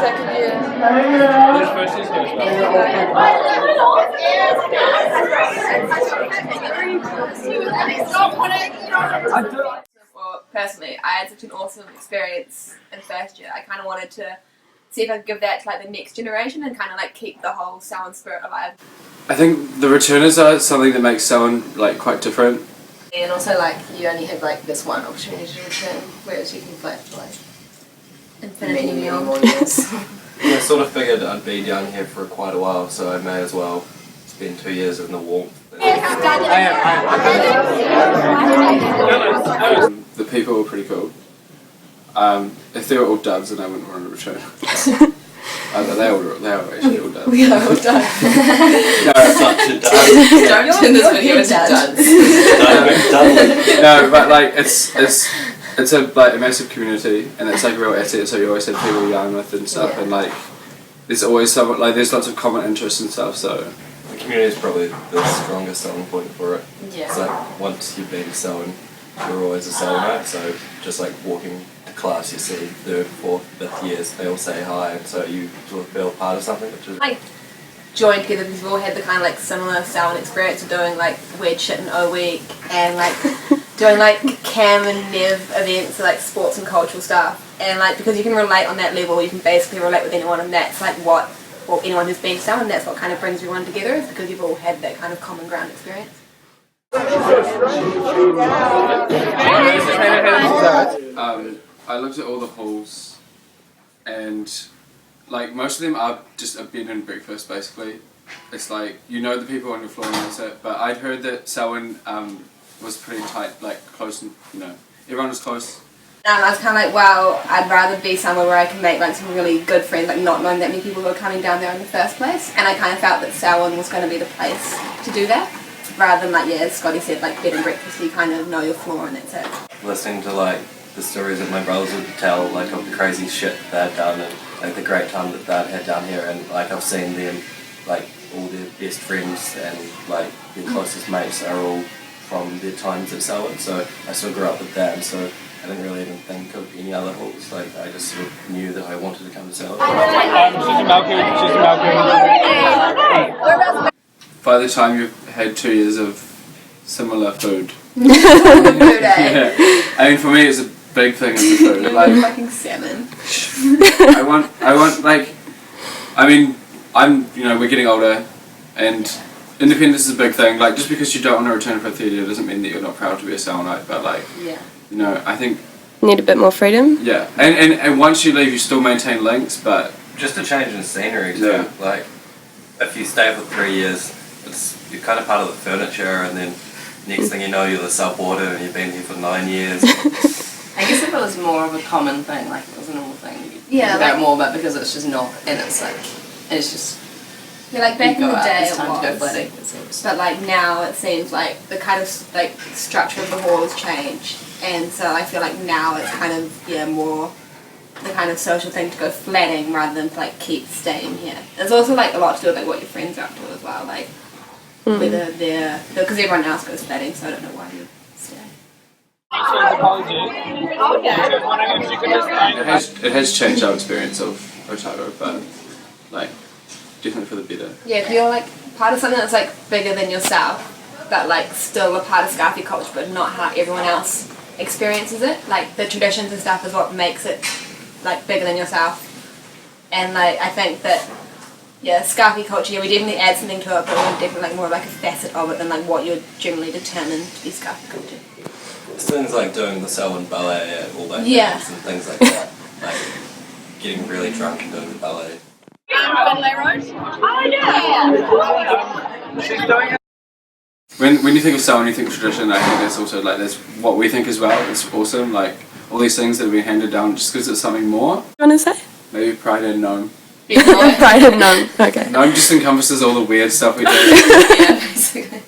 second year. Well, personally, I had such an awesome experience in first year. I kind of wanted to see if I could give that to like the next generation and kind of like keep the whole Selwyn spirit alive. I think the returners are something that makes Selwyn like quite different. And also like you only have like this one opportunity to return, whereas you can play for like Infinity many more years. I sort of figured I'd be down here for quite a while, so I may as well spend 2 years in the warmth. The people were pretty cool. If they were all duds, then I wouldn't want to return. They were actually all duds. We are all done. No, Such a dud. Don't turn this video into duds. no, but like it's a like a massive community, and it's like a real asset. So you always have people you're young with and stuff, and like there's always someone like there's lots of common interests and stuff. So The community is probably the strongest selling point for it. Yeah. It's like once you've been to Selwyn, you're always a Selwynite. So just like walking to class, you see 3rd, 4th, 5th years, they all say hi, and so you sort of feel part of something, which is Like joined together because we all had the kind of like similar Selwyn experience of doing like weird shit in O Week and like doing like Cam and Nev events, so, like sports and cultural stuff, and like because you can relate on that level, you can basically relate with anyone, and that's like what anyone who's been to Selwyn, that's what kind of brings everyone together, is because you've all had that kind of common ground experience. I looked at all the halls, and like most of them are just a bed and breakfast basically. It's like you know the people on your floor and that's it. But I'd heard that Selwyn was pretty tight, like close, everyone was close. And I was kind of like, wow, I'd rather be somewhere where I can make like some really good friends, like not knowing that many people who are coming down there in the first place. And I kind of felt that Selwyn was going to be the place to do that, rather than like, yeah, as Scotty said, like bed and breakfast, you kind of know your floor and that's it. listening to like the stories that my brothers would tell, like of the crazy shit they'd done and like the great time that they'd had down here, and like I've seen them, like all their best friends and like their closest mates are all from their times at Selwyn, so I sort of grew up with that, and so I didn't really even think of any other halls. Like I just sort of knew that I wanted to come to Selwyn. By the time you've had 2 years of similar food. Yeah. I mean, for me, it's a big thing as the food. Like, fucking salmon. I want, like, I mean, we're getting older, and independence is a big thing. Like, just because you don't want to return for a third year doesn't mean that you're not proud to be a Selwynite, but like, I think... Need a bit more freedom? Yeah, and once you leave, you still maintain links, but... Just a change in scenery too. Yeah. Like, if you stay for 3 years, you're kind of part of the furniture, and then next thing you know, you're the sub-warder and you've been here for 9 years. I guess if it was more of a common thing, like it was a normal thing, you'd Yeah, think about like- it more, but because it's just not, and it's like, it's just, Yeah, like back in you the go out, day it's time to go it flooding. was, but like now it seems like the kind of like structure of the hall has changed, and so I feel like now it's kind of more the kind of social thing to go flatting rather than to like keep staying here. There's also like a lot to do with like what your friends are up to as well, like whether they're, because everyone else goes flatting, so I don't know why you stay. It has changed our experience of Otago, but like definitely for the better. Yeah, 'cause you're like part of something that's like bigger than yourself, but like still a part of Scarfy culture, but not how everyone else experiences it. Like the traditions and stuff is what makes it like bigger than yourself. And like I think that Scarfy culture, we definitely add something to it, but we're definitely like more like a facet of it than like what you're generally determined to be Scarfy culture. It's things like doing the Selwyn ballet at all those Yeah. days and things like that. Like getting really drunk and doing the ballet. When you think of Selwyn, you think of tradition. I think that's also like that's what we think as well. It's awesome, like all these things that have been handed down just because it's something more. What do you want to say? Maybe pride and gnome. Pride and none. Okay. Gnome just encompasses all the weird stuff we do. Yeah, basically.